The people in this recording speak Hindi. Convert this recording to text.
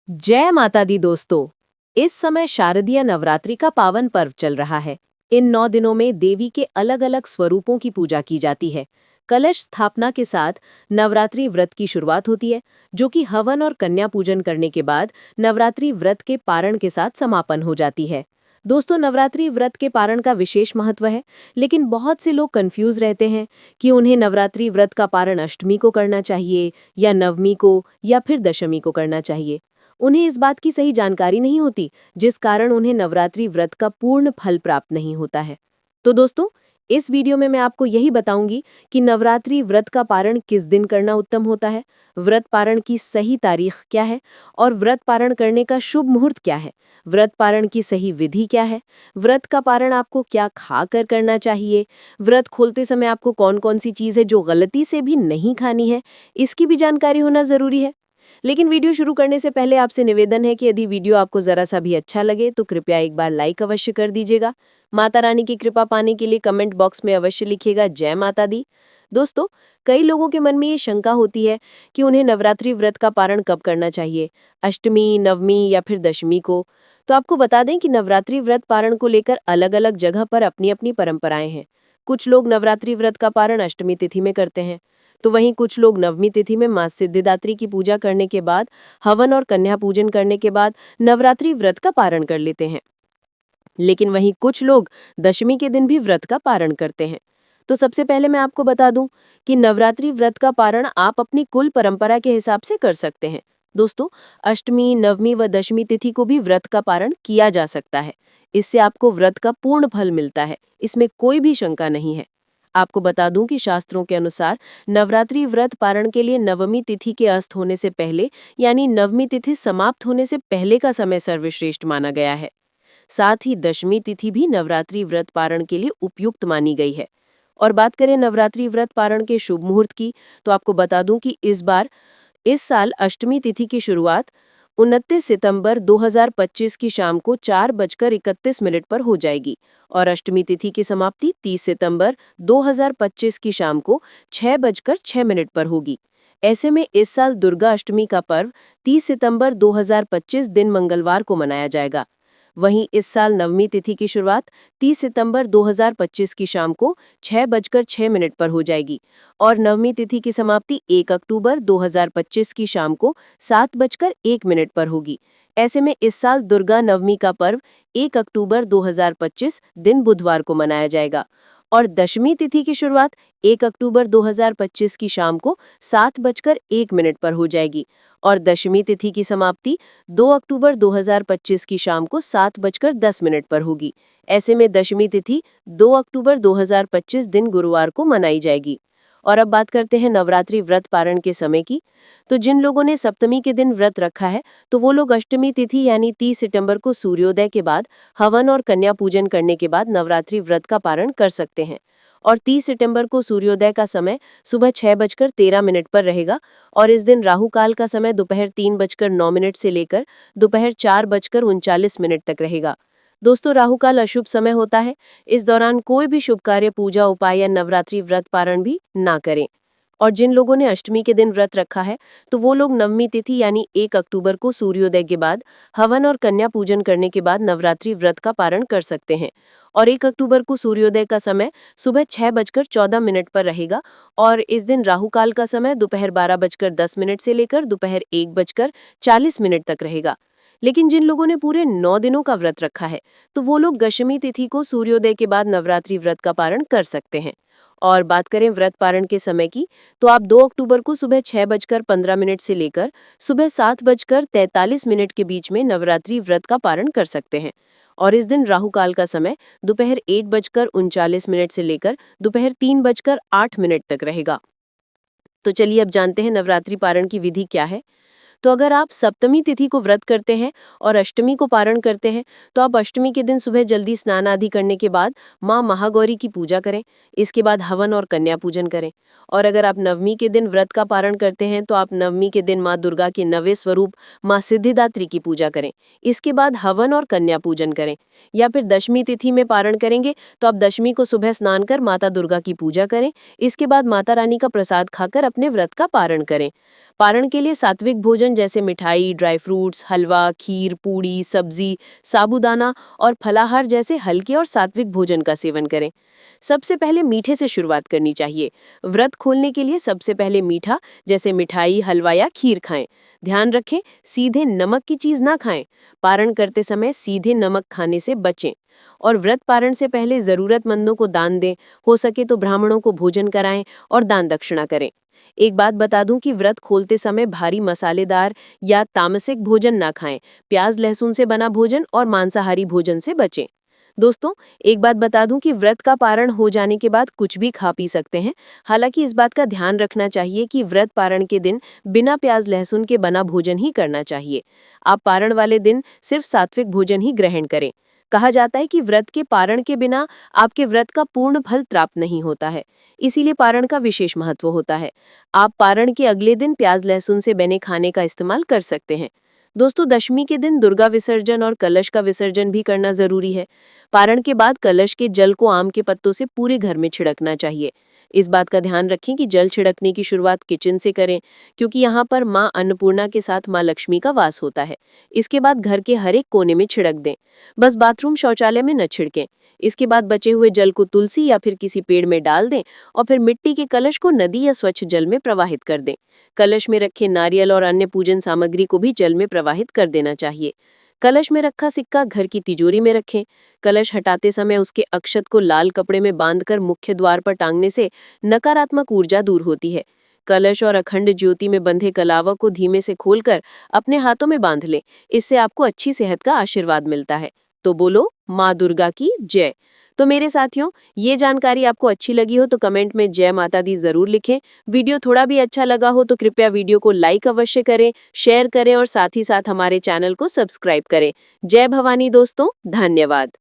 जय माता दी दोस्तों। इस समय शारदीय नवरात्रि का पावन पर्व चल रहा है। इन 9 दिनों में देवी के अलग अलग स्वरूपों की पूजा की जाती है। कलश स्थापना के साथ नवरात्रि व्रत की शुरुआत होती है, जो कि हवन और कन्या पूजन करने के बाद नवरात्रि व्रत के पारण के साथ समापन हो जाती है। दोस्तों, नवरात्रि व्रत के पारण का विशेष महत्व है, लेकिन बहुत से लोग कंफ्यूज रहते हैं कि उन्हें नवरात्रि व्रत का पारण अष्टमी को करना चाहिए या नवमी को या फिर दशमी को करना चाहिए। उन्हें इस बात की सही जानकारी नहीं होती, जिस कारण उन्हें नवरात्रि व्रत का पूर्ण फल प्राप्त नहीं होता है। तो दोस्तों, इस वीडियो में मैं आपको यही बताऊंगी कि नवरात्रि व्रत का पारण किस दिन करना उत्तम होता है, व्रत पारण की सही तारीख क्या है और व्रत पारण करने का शुभ मुहूर्त क्या है, व्रत पारण की सही विधि क्या है, व्रत का पारण आपको क्या खाकर करना चाहिए, व्रत खोलते समय आपको कौन कौन सी चीज़ है जो गलती से भी नहीं खानी है, इसकी भी जानकारी होना ज़रूरी है। लेकिन वीडियो शुरू करने से पहले आपसे निवेदन है कि यदि वीडियो आपको जरा सा भी अच्छा लगे तो कृपया एक बार लाइक अवश्य कर दीजिएगा। माता रानी की कृपा पाने के लिए कमेंट बॉक्स में अवश्य लिखिएगा जय माता दी। दोस्तों, कई लोगों के मन में ये शंका होती है कि उन्हें नवरात्रि व्रत का पारण कब करना चाहिए, अष्टमी, नवमी या फिर दशमी को। तो आपको बता दें कि नवरात्रि व्रत पारण को लेकर अलग अलग जगह पर अपनी अपनी परंपराएं हैं। कुछ लोग नवरात्रि व्रत का पारण अष्टमी तिथि में करते हैं, तो वहीं कुछ लोग नवमी तिथि में मां सिद्धिदात्री की पूजा करने के बाद, हवन और कन्या पूजन करने के बाद नवरात्रि व्रत का पारण कर लेते हैं। लेकिन वहीं कुछ लोग दशमी के दिन भी व्रत का पारण करते हैं। तो सबसे पहले मैं आपको बता दूं कि नवरात्रि व्रत का पारण आप अपनी कुल परंपरा के हिसाब से कर सकते हैं। दोस्तों, अष्टमी, नवमी व दशमी तिथि को भी व्रत का पारण किया जा सकता है। इससे आपको व्रत का पूर्ण फल मिलता है, इसमें कोई भी शंका नहीं है। आपको बता दूं कि शास्त्रों के अनुसार नवरात्रि व्रत पारण के लिए नवमी तिथि के अस्त होने से पहले, यानी नवमी तिथि समाप्त होने से पहले का समय सर्वश्रेष्ठ माना गया है। साथ ही दशमी तिथि भी नवरात्रि व्रत पारण के लिए उपयुक्त मानी गई है। और बात करें नवरात्रि व्रत पारण के शुभ मुहूर्त की, तो आपको बता दूं कि इस साल अष्टमी तिथि की शुरुआत 29 सितंबर 2025 की शाम को 4:31 पर हो जाएगी और अष्टमी तिथि की समाप्ति 30 सितंबर 2025 की शाम को 6:06 पर होगी। ऐसे में इस साल दुर्गा अष्टमी का पर्व 30 सितंबर 2025 दिन मंगलवार को मनाया जाएगा। वहीं इस साल नवमी तिथि की शुरुआत 30 सितंबर 2025 की शाम को 6:06 पर हो जाएगी और नवमी तिथि की समाप्ति 1 अक्टूबर 2025 की शाम को 7:01 पर होगी। ऐसे में इस साल दुर्गा नवमी का पर्व 1 अक्टूबर 2025 दिन बुधवार को मनाया जाएगा और दशमी तिथि की शुरुआत 1 अक्टूबर 2025 की शाम को 7:01 पर हो जाएगी और दशमी तिथि की समाप्ति 2 अक्टूबर 2025 की शाम को 7:10 पर होगी। ऐसे में दशमी तिथि 2 अक्टूबर 2025 दिन गुरुवार को मनाई जाएगी। और अब बात करते हैं नवरात्रि व्रत पारण के समय की। तो जिन लोगों ने सप्तमी के दिन व्रत रखा है, तो वो लोग अष्टमी तिथि यानी 30 सितंबर को सूर्योदय के बाद हवन और कन्या पूजन करने के बाद नवरात्रि व्रत का पारण कर सकते हैं। और 30 सितंबर को सूर्योदय का समय सुबह 6:13 पर रहेगा और इस दिन राहु काल का समय दोपहर 3:09 से लेकर दोपहर 4:39 तक रहेगा। दोस्तों, राहु काल अशुभ समय होता है। इस दौरान कोई भी शुभ कार्य, पूजा, उपाय या नवरात्रि व्रत पारण भी ना करें। और जिन लोगों ने अष्टमी के दिन व्रत रखा है, तो वो लोग नवमी तिथि यानी 1 अक्टूबर को सूर्योदय के बाद हवन और कन्या पूजन करने के बाद नवरात्रि व्रत का पारण कर सकते हैं। और 1 अक्टूबर को सूर्योदय का समय सुबह 6:14 पर रहेगा और इस दिन राहु काल का समय दोपहर 12:10 से लेकर दोपहर 1:40 तक रहेगा। लेकिन जिन लोगों ने पूरे 9 दिनों का व्रत रखा है, तो वो लोग दशमी तिथि को सूर्योदय के बाद नवरात्रि व्रत का पारण कर सकते हैं। और बात करें व्रत पारण के समय की, तो आप 2 अक्टूबर को सुबह 6:15 से लेकर सुबह 7:43 के बीच में नवरात्रि व्रत का पारण कर सकते हैं और इस दिन राहु काल का समय दोपहर 1:39 से लेकर दोपहर 3:08 तक रहेगा। तो चलिए अब जानते हैं नवरात्रि पारण की विधि क्या है। तो अगर आप सप्तमी तिथि को व्रत करते हैं और अष्टमी को पारण करते हैं, तो आप अष्टमी के दिन सुबह जल्दी स्नान आदि करने के बाद माँ महागौरी की पूजा करें। इसके बाद हवन और कन्या पूजन करें। और अगर आप नवमी के दिन व्रत का पारण करते हैं, तो आप नवमी के दिन माँ दुर्गा के नवे स्वरूप माँ सिद्धिदात्री की पूजा करें। इसके बाद हवन और कन्या पूजन करें। या फिर दशमी तिथि में पारण करेंगे, तो आप दशमी को सुबह स्नान कर माता दुर्गा की पूजा करें। इसके बाद माता रानी का प्रसाद खाकर अपने व्रत का पारण करें। पारण के लिए सात्विक भोजन भोजन जैसे मिठाई, ड्राई फ्रूट्स, हलवा, खीर, पूड़ी, सब्जी, साबूदाना और फलाहार जैसे हल्के और सात्विक भोजन का सेवन करें। सबसे पहले मीठे से शुरुआत करनी चाहिए। व्रत खोलने के लिए सबसे पहले मीठा जैसे मिठाई, हलवा या खीर खाएं। ध्यान रखें, सीधे नमक की चीज ना खाएं। पारण करते समय सीधे नमक खाने से बचें। और व्रत पारण से पहले जरूरतमंदों को दान दें। हो सके तो ब्राह्मणों को भोजन कराएं और दान दक्षिणा करें। एक बात बता दूं कि व्रत खोलते समय भारी मसालेदार या तामसिक भोजन ना खाएं। प्याज लहसुन से बना भोजन और मांसाहारी भोजन से बचें। दोस्तों, एक बात बता दूं कि व्रत का पारण हो जाने के बाद कुछ भी खा पी सकते हैं। हालांकि इस बात का ध्यान रखना चाहिए कि व्रत पारण के दिन बिना प्याज लहसुन के बना भोजन ही करना चाहिए। आप पारण वाले दिन सिर्फ सात्विक भोजन ही ग्रहण करें। कहा जाता है कि व्रत के पारण के बिना आपके व्रत का पूर्ण फल प्राप्त नहीं होता है। इसीलिए पारण का विशेष महत्व होता है। आप पारण के अगले दिन प्याज लहसुन से बने खाने का इस्तेमाल कर सकते हैं। दोस्तों, दशमी के दिन दुर्गा विसर्जन और कलश का विसर्जन भी करना जरूरी है। पारण के बाद कलश के जल को आम के पत्तों से पूरे घर में छिड़कना चाहिए। इस बात का ध्यान रखें कि जल छिड़कने की शुरुआत किचन से करें, क्योंकि यहाँ पर माँ अन्नपूर्णा के साथ माँ लक्ष्मी का वास होता है। इसके बाद घर के हर एक कोने में छिड़क दें। बस बाथरूम शौचालय में न छिड़कें। इसके बाद बचे हुए जल को तुलसी या फिर किसी पेड़ में डाल दें और फिर मिट्टी के कलश को नदी या स्वच्छ जल में प्रवाहित कर दें। कलश में रखे नारियल और अन्य पूजन सामग्री को भी जल में प्रवाहित कर देना चाहिए। कलश में रखा सिक्का घर की तिजोरी में रखें। कलश हटाते समय उसके अक्षत को लाल कपड़े में बांधकर मुख्य द्वार पर टांगने से नकारात्मक ऊर्जा दूर होती है। कलश और अखंड ज्योति में बंधे कलावा को धीमे से खोलकर अपने हाथों में बांध लें। इससे आपको अच्छी सेहत का आशीर्वाद मिलता है। तो बोलो माँ दुर्गा की जय। तो मेरे साथियों, ये जानकारी आपको अच्छी लगी हो तो कमेंट में जय माता दी जरूर लिखें। वीडियो थोड़ा भी अच्छा लगा हो तो कृपया वीडियो को लाइक अवश्य करें, शेयर करें और साथ ही साथ हमारे चैनल को सब्सक्राइब करें। जय भवानी दोस्तों, धन्यवाद।